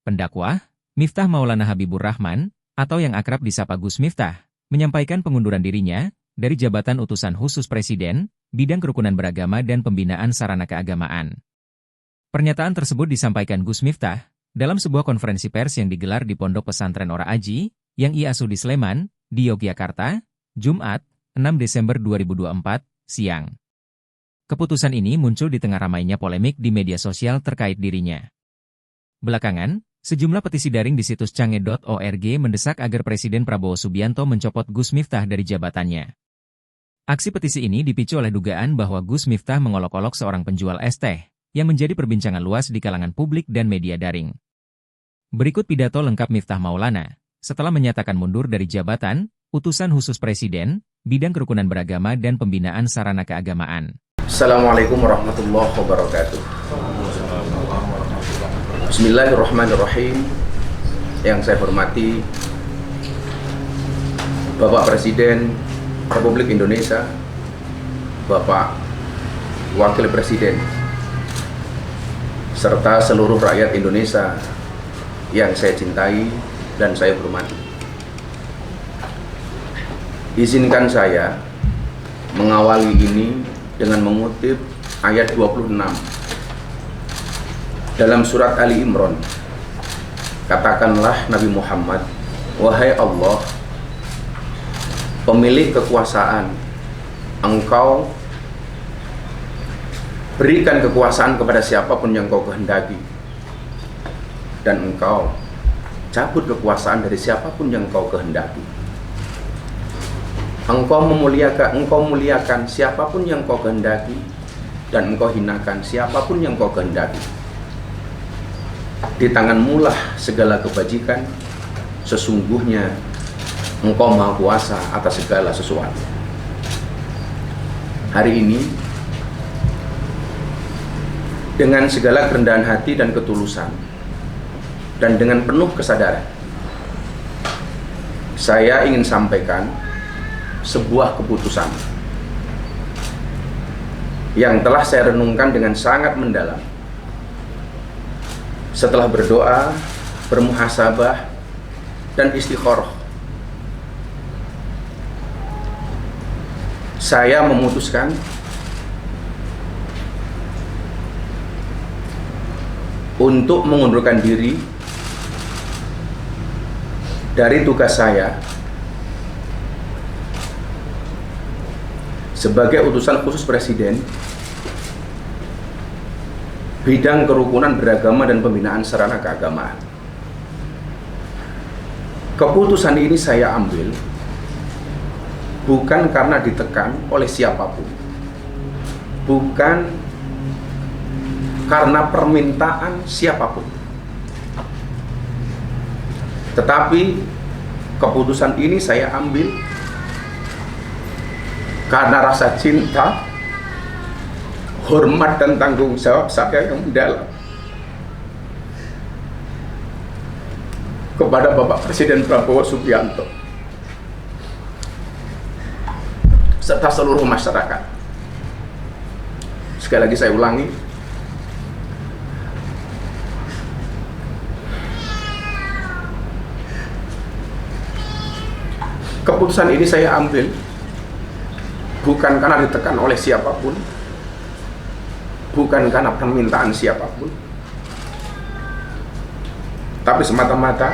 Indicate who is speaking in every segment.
Speaker 1: Pendakwah, Miftah Maulana Habibur Rahman, atau yang akrab disapa Gus Miftah, menyampaikan pengunduran dirinya dari jabatan utusan khusus Presiden, bidang kerukunan beragama dan pembinaan sarana keagamaan. Pernyataan tersebut disampaikan Gus Miftah dalam sebuah konferensi pers yang digelar di Pondok Pesantren Ora Aji, yang ia asuh di Sleman, di Yogyakarta, Jumat, 6 Desember 2024, siang. Keputusan ini muncul di tengah ramainya polemik di media sosial terkait dirinya. Belakangan, sejumlah petisi daring di situs cange.org mendesak agar Presiden Prabowo Subianto mencopot Gus Miftah dari jabatannya. Aksi petisi ini dipicu oleh dugaan bahwa Gus Miftah mengolok-olok seorang penjual es teh, yang menjadi perbincangan luas di kalangan publik dan media daring. Berikut pidato lengkap Miftah Maulana, setelah menyatakan mundur dari jabatan, utusan khusus Presiden, bidang kerukunan beragama dan pembinaan sarana keagamaan.
Speaker 2: Assalamualaikum warahmatullahi wabarakatuh. Bismillahirrahmanirrahim. Yang saya hormati Bapak Presiden Republik Indonesia, Bapak Wakil Presiden, serta seluruh rakyat Indonesia yang saya cintai dan saya hormati. Izinkan saya mengawali ini dengan mengutip ayat 26 dalam surat Ali Imran. Katakanlah Nabi Muhammad, wahai Allah, pemilik kekuasaan, Engkau berikan kekuasaan kepada siapapun yang Kau kehendaki, dan Engkau cabut kekuasaan dari siapapun yang Kau kehendaki. Engkau muliakan siapapun yang Kau kehendaki, dan Engkau hinakan siapapun yang Kau kehendaki. Di tanganmu lah segala kebajikan, sesungguhnya Engkau Maha Kuasa atas segala sesuatu. Hari ini, dengan segala kerendahan hati dan ketulusan, dan dengan penuh kesadaran, saya ingin sampaikan sebuah keputusan yang telah saya renungkan dengan sangat mendalam. Setelah berdoa, bermuhasabah, dan istikharah, saya memutuskan untuk mengundurkan diri dari tugas saya sebagai utusan khusus Presiden, bidang kerukunan beragama dan pembinaan sarana keagamaan. Keputusan ini saya ambil bukan karena ditekan oleh siapapun, bukan karena permintaan siapapun, tetapi keputusan ini saya ambil karena rasa cinta, hormat dan tanggung jawab saya yang mendalam kepada Bapak Presiden Prabowo Subianto serta seluruh masyarakat. Sekali lagi saya ulangi, keputusan ini saya ambil bukan karena ditekan oleh siapapun, bukan karena permintaan siapapun, tapi semata-mata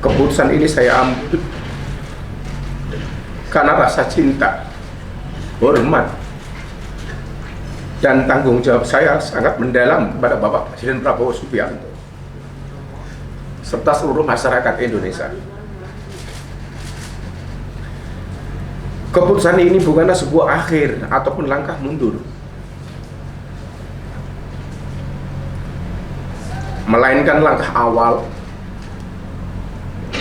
Speaker 2: keputusan ini saya ambil karena rasa cinta, hormat, dan tanggung jawab saya sangat mendalam kepada Bapak Presiden Prabowo Subianto serta seluruh masyarakat Indonesia. Keputusan ini bukanlah sebuah akhir ataupun langkah mundur, melainkan langkah awal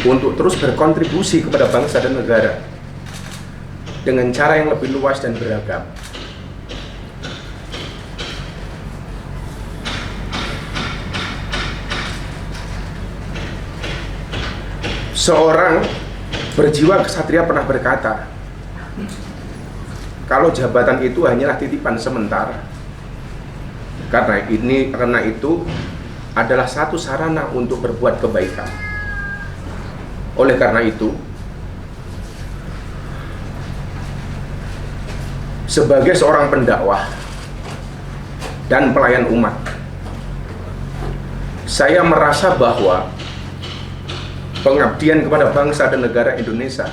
Speaker 2: untuk terus berkontribusi kepada bangsa dan negara dengan cara yang lebih luas dan beragam. Seorang berjiwa kesatria pernah berkata, kalau jabatan itu hanyalah titipan sementara, Karena itu adalah satu sarana untuk berbuat kebaikan. Oleh karena itu, sebagai seorang pendakwah dan pelayan umat, saya merasa bahwa pengabdian kepada bangsa dan negara Indonesia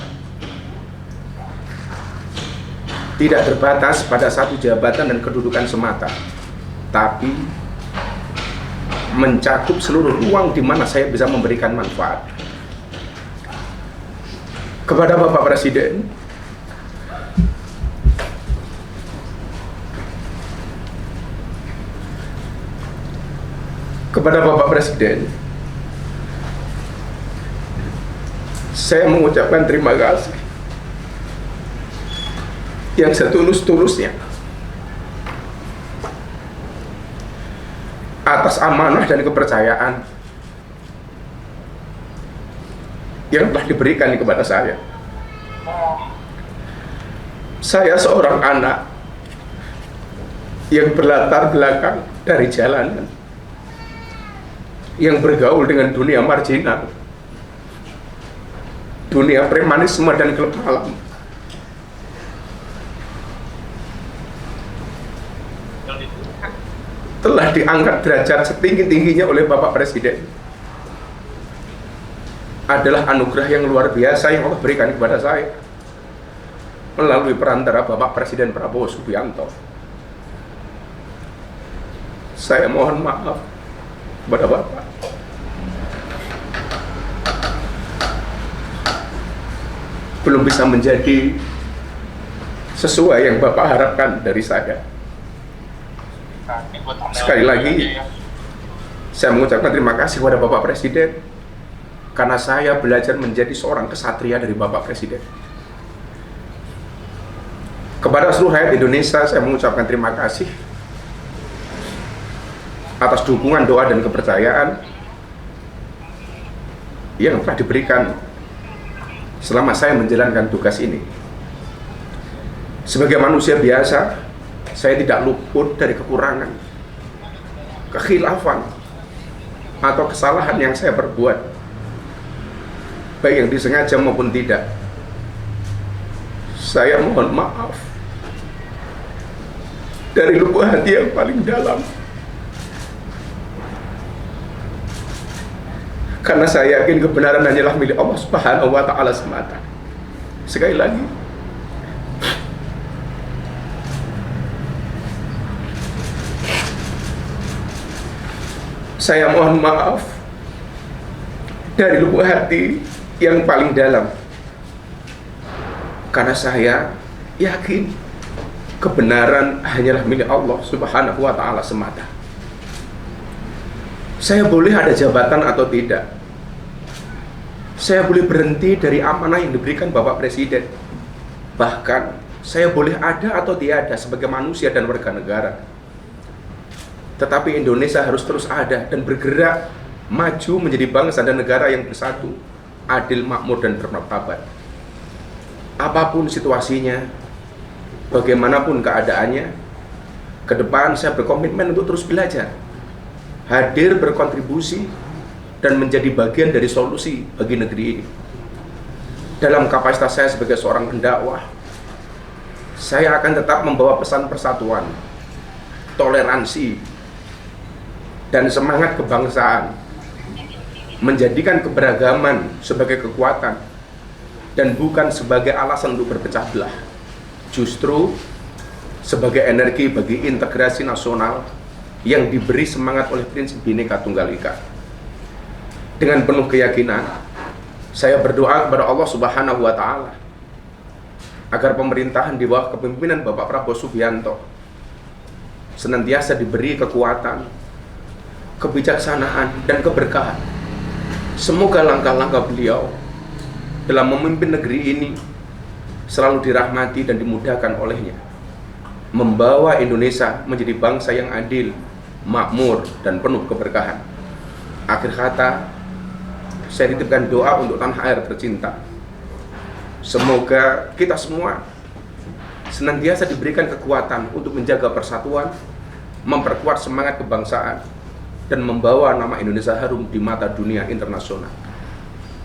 Speaker 2: tidak terbatas pada satu jabatan dan kedudukan semata, tapi mencakup seluruh ruang di mana saya bisa memberikan manfaat. Kepada Bapak Presiden, saya mengucapkan terima kasih yang setulus-tulusnya atas amanah dan kepercayaan yang telah diberikan kepada saya. Saya seorang anak yang berlatar belakang dari jalanan, yang bergaul dengan dunia marginal, dunia premanisme dan klub malam. Telah diangkat derajat setinggi-tingginya oleh Bapak Presiden. Adalah anugerah yang luar biasa yang Allah berikan kepada saya melalui perantara Bapak Presiden Prabowo Subianto. Saya mohon maaf kepada Bapak. Belum bisa menjadi sesuai yang Bapak harapkan dari saya. Sekali lagi, saya mengucapkan terima kasih kepada Bapak Presiden karena saya belajar menjadi seorang kesatria dari Bapak Presiden. Kepada seluruh rakyat Indonesia, saya mengucapkan terima kasih atas dukungan, doa, dan kepercayaan yang telah diberikan selama saya menjalankan tugas ini. Sebagai manusia biasa, saya tidak luput dari kekurangan, kekhilafan, atau kesalahan yang saya perbuat, baik yang disengaja maupun tidak. Saya mohon maaf dari lubuk hati yang paling dalam, karena saya yakin kebenaran hanyalah milik Allah Subhanahu wa Ta'ala semata. Sekali lagi, saya mohon maaf dari lubuk hati yang paling dalam, karena saya yakin kebenaran hanyalah milik Allah Subhanahu wa Ta'ala semata. Saya boleh ada jabatan atau tidak, saya boleh berhenti dari amanah yang diberikan Bapak Presiden, bahkan saya boleh ada atau tiada sebagai manusia dan warga negara. Tetapi Indonesia harus terus ada dan bergerak maju menjadi bangsa dan negara yang bersatu, adil, makmur, dan bermartabat. Apapun situasinya, bagaimanapun keadaannya, ke depan saya berkomitmen untuk terus belajar, hadir berkontribusi, dan menjadi bagian dari solusi bagi negeri ini. Dalam kapasitas saya sebagai seorang pendakwah, saya akan tetap membawa pesan persatuan, toleransi, dan semangat kebangsaan, menjadikan keberagaman sebagai kekuatan dan bukan sebagai alasan untuk berpecah belah, justru sebagai energi bagi integrasi nasional yang diberi semangat oleh prinsip Bhinneka Tunggal Ika. Dengan penuh keyakinan, saya berdoa kepada Allah Subhanahu wa Ta'ala agar pemerintahan di bawah kepemimpinan Bapak Prabowo Subianto senantiasa diberi kekuatan, kebijaksanaan, dan keberkahan. Semoga langkah-langkah beliau dalam memimpin negeri ini selalu dirahmati dan dimudahkan olehnya, membawa Indonesia menjadi bangsa yang adil, makmur, dan penuh keberkahan. Akhir kata, saya titipkan doa untuk tanah air tercinta. Semoga kita semua senantiasa diberikan kekuatan untuk menjaga persatuan, memperkuat semangat kebangsaan, dan membawa nama Indonesia harum di mata dunia internasional.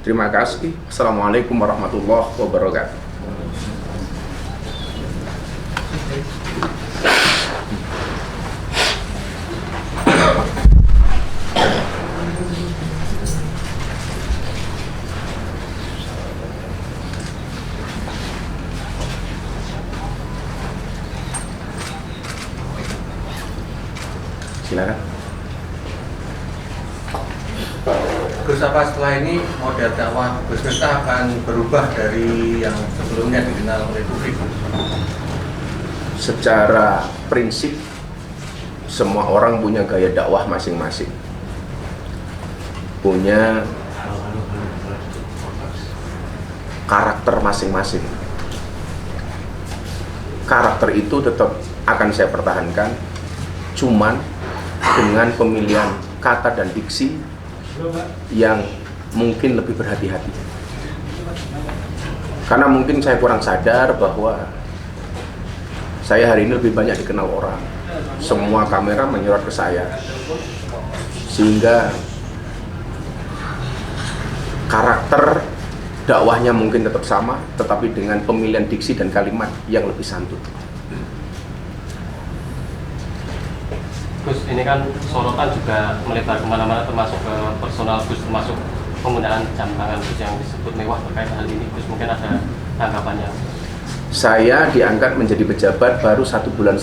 Speaker 2: Terima kasih. Assalamualaikum warahmatullahi wabarakatuh. Silakan.
Speaker 3: Gus, apa setelah ini model dakwah Gus Miftah akan berubah dari yang sebelumnya dikenal oleh publik?
Speaker 2: Secara prinsip, semua orang punya gaya dakwah masing-masing, punya karakter masing-masing. Karakter itu tetap akan saya pertahankan, cuman dengan pemilihan kata dan diksi yang mungkin lebih berhati-hati. Karena mungkin saya kurang sadar bahwa saya hari ini lebih banyak dikenal orang. Semua kamera menyorot ke saya, sehingga karakter dakwahnya mungkin tetap sama, tetapi dengan pemilihan diksi dan kalimat yang lebih santun.
Speaker 4: Gus, ini kan sorotan juga melebar kemana-mana, termasuk ke personal Gus, termasuk penggunaan jam tangan Gus yang disebut mewah terkait hal ini. Gus, mungkin ada tanggapannya?
Speaker 2: Saya diangkat menjadi pejabat baru 1,5 bulan.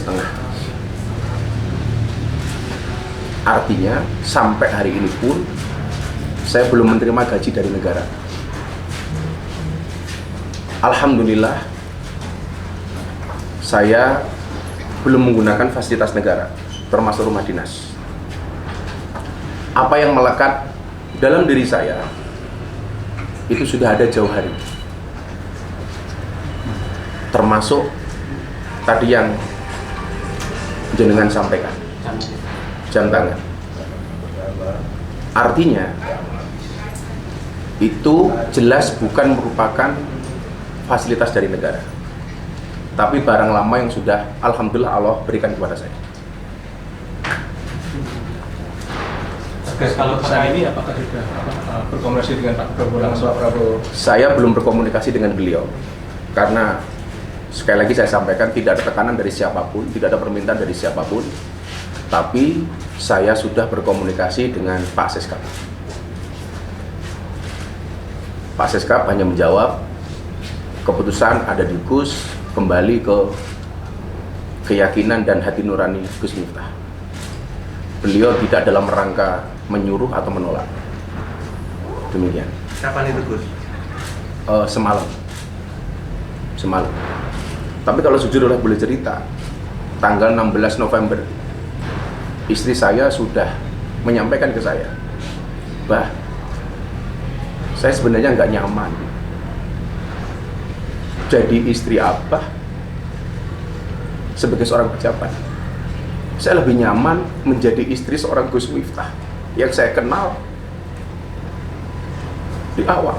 Speaker 2: Artinya sampai hari ini pun saya belum menerima gaji dari negara. Alhamdulillah, saya belum menggunakan fasilitas negara, termasuk rumah dinas. Apa yang melekat dalam diri saya itu sudah ada jauh hari, termasuk tadi yang jenengan sampaikan, jam tangan. Artinya itu jelas bukan merupakan fasilitas dari negara, tapi barang lama yang sudah alhamdulillah Allah berikan kepada saya.
Speaker 5: Gus, kalau saat ini apakah sudah berkomunikasi dengan Pak Prabowo langsung? Pak Prabowo?
Speaker 2: Saya belum berkomunikasi dengan beliau karena sekali lagi saya sampaikan tidak ada tekanan dari siapapun, tidak ada permintaan dari siapapun. Tapi saya sudah berkomunikasi dengan Pak Seskap. Pak Seskap hanya menjawab keputusan ada di Gus, kembali ke keyakinan dan hati nurani Gus Miftah. Beliau tidak dalam rangka menyuruh atau menolak. Demikian.
Speaker 3: Kapan itu Gus?
Speaker 2: Semalam. Tapi kalau jujur boleh cerita, tanggal 16 November istri saya sudah menyampaikan ke saya, "Bah, saya sebenarnya nggak nyaman jadi istri Abah sebagai seorang pejabat. Saya lebih nyaman menjadi istri seorang Gus Miftah yang saya kenal di awal.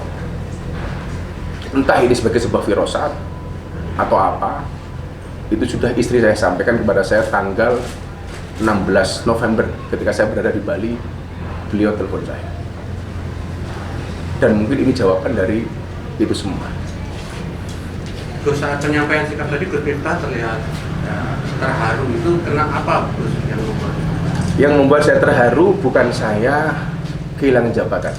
Speaker 2: Entah ini sebagai sebuah firasat atau apa, itu sudah istri saya sampaikan kepada saya tanggal 16 November ketika saya berada di Bali. Beliau telepon saya, dan mungkin ini jawaban dari itu semua.
Speaker 3: Gus, saat penyampaian sikap tadi Gus Miftah terlihat terharu. Itu kenapa Gus yang membuat?
Speaker 2: Yang membuat saya terharu bukan saya kehilangan jabatan,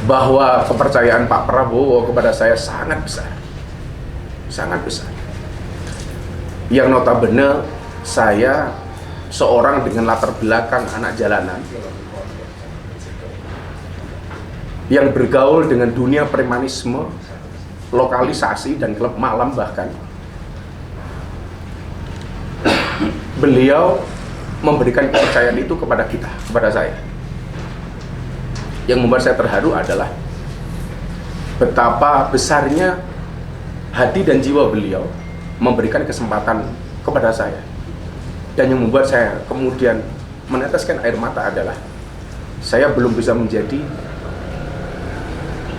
Speaker 2: bahwa kepercayaan Pak Prabowo kepada saya sangat besar, yang notabene saya seorang dengan latar belakang anak jalanan yang bergaul dengan dunia premanisme, lokalisasi, dan klub malam bahkan. Beliau memberikan kepercayaan itu kepada kita, kepada saya. Yang membuat saya terharu adalah betapa besarnya hati dan jiwa beliau memberikan kesempatan kepada saya. Dan yang membuat saya kemudian meneteskan air mata adalah saya belum bisa menjadi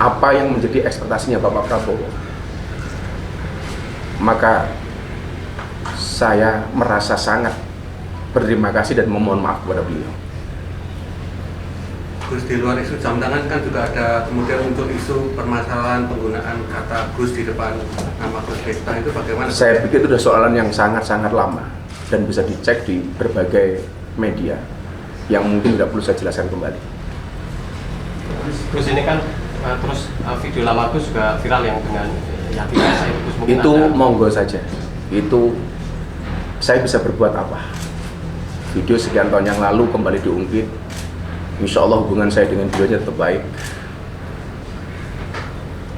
Speaker 2: apa yang menjadi ekspektasinya Bapak Prabowo. Maka saya merasa sangat berterima kasih dan memohon maaf kepada beliau.
Speaker 3: Gus, di luar isu jam tangan kan juga ada kemudian untuk isu permasalahan penggunaan kata Gus di depan nama Gus Miftah, itu bagaimana?
Speaker 2: Saya pikir itu sudah soalan yang sangat-sangat lama dan bisa dicek di berbagai media yang mungkin tidak perlu saya jelaskan kembali.
Speaker 4: Gus ini kan terus video lama Gus juga viral yang dengan Yati saya Gus, mungkin
Speaker 2: Itu
Speaker 4: ada...
Speaker 2: monggo saja. Itu saya bisa berbuat apa? Video sekian tahun yang lalu kembali diungkit. Insya Allah hubungan saya dengan beliau tetap baik.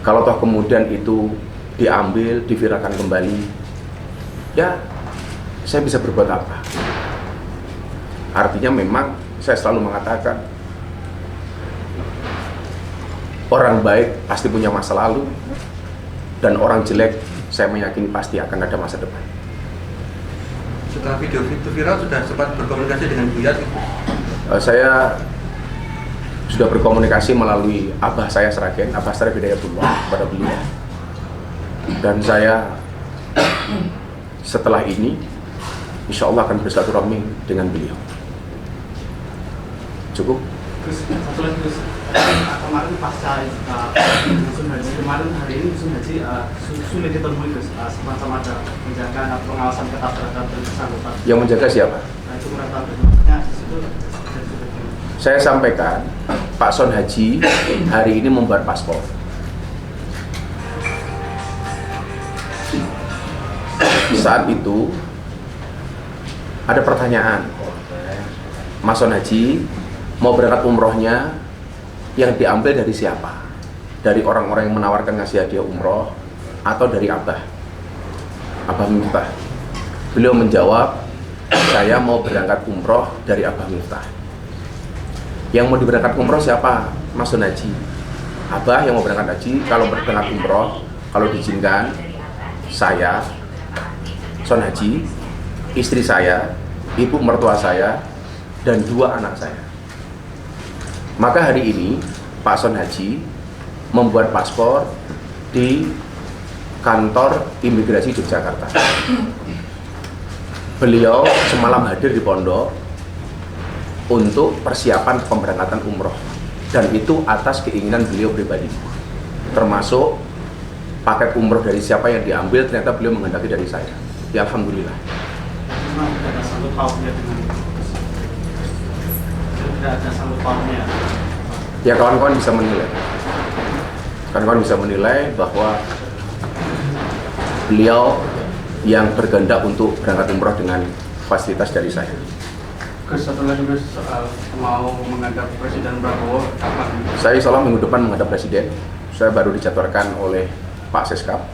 Speaker 2: Kalau toh kemudian itu diambil, diviralkan kembali, ya saya bisa berbuat apa? Artinya memang saya selalu mengatakan orang baik pasti punya masa lalu, dan orang jelek saya meyakini pasti akan ada masa depan.
Speaker 3: Setelah video itu viral, sudah sempat berkomunikasi dengan Bu Yati?
Speaker 2: Saya sudah berkomunikasi melalui Abah saya Sragen, Abah Sragen Hidayatullah kepada beliau. Dan saya setelah ini insya Allah akan bersilaturahmi dengan beliau. Cukup?
Speaker 6: Terus satu lagi, terus kemarin pasca musim haji kemarin, hari ini musim haji sulit ditemui, terus semacam ada penjagaan atau pengawasan ketat terhadap bersangkutan.
Speaker 2: Yang menjaga siapa?
Speaker 6: Nah, itu merata maksudnya di situ.
Speaker 2: Saya sampaikan Pak Son Haji hari ini membuat paspor. Saat itu ada pertanyaan, Mas Son Haji mau berangkat umrohnya yang diambil dari siapa? Dari orang-orang yang menawarkan ngasih hadiah umroh atau dari Abah Miftah? Beliau menjawab, saya mau berangkat umroh dari Abah Miftah. Yang mau diberangkat umroh siapa? Mas Son Haji. Abah yang mau berangkat haji, kalau berangkat umroh, kalau diizinkan, saya, Son Haji, istri saya, ibu mertua saya, dan 2 anak saya. Maka hari ini Pak Son Haji membuat paspor di kantor imigrasi Yogyakarta. Beliau semalam hadir di pondok untuk persiapan pemberangkatan umroh, dan itu atas keinginan beliau pribadi, termasuk paket umroh dari siapa yang diambil ternyata beliau menghendaki dari saya. Ya alhamdulillah.
Speaker 6: Memang tidak ada sangkut pautnya dengan tidak ada sangkut pautnya.
Speaker 2: Ya kawan-kawan bisa menilai. Kawan-kawan bisa menilai bahwa beliau yang berkehendak untuk berangkat umroh dengan fasilitas dari saya.
Speaker 6: Gus, satu lagi Gus, soal mau menghadap Presiden Prabowo kapan?
Speaker 2: Saya insya Allah minggu depan menghadap Presiden. Saya baru dijadwalkan oleh Pak Seskap.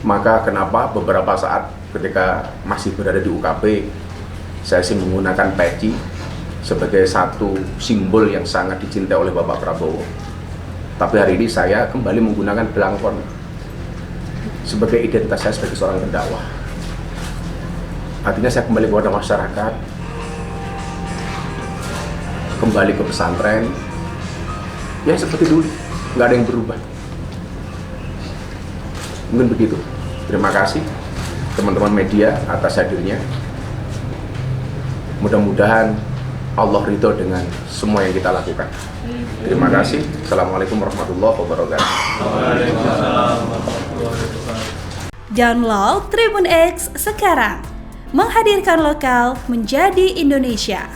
Speaker 2: Maka kenapa beberapa saat ketika masih berada di UKP, saya sih menggunakan peci sebagai satu simbol yang sangat dicintai oleh Bapak Prabowo. Tapi hari ini saya kembali menggunakan belangkon sebagai identitas saya sebagai seorang pendakwah. Artinya saya kembali kepada masyarakat, kembali ke pesantren, ya seperti dulu, nggak ada yang berubah. Mungkin begitu. Terima kasih teman-teman media atas hadirnya. Mudah-mudahan Allah ridho dengan semua yang kita lakukan. Terima kasih. Assalamualaikum warahmatullahi wabarakatuh.
Speaker 7: Download Tribun X sekarang, menghadirkan lokal menjadi Indonesia.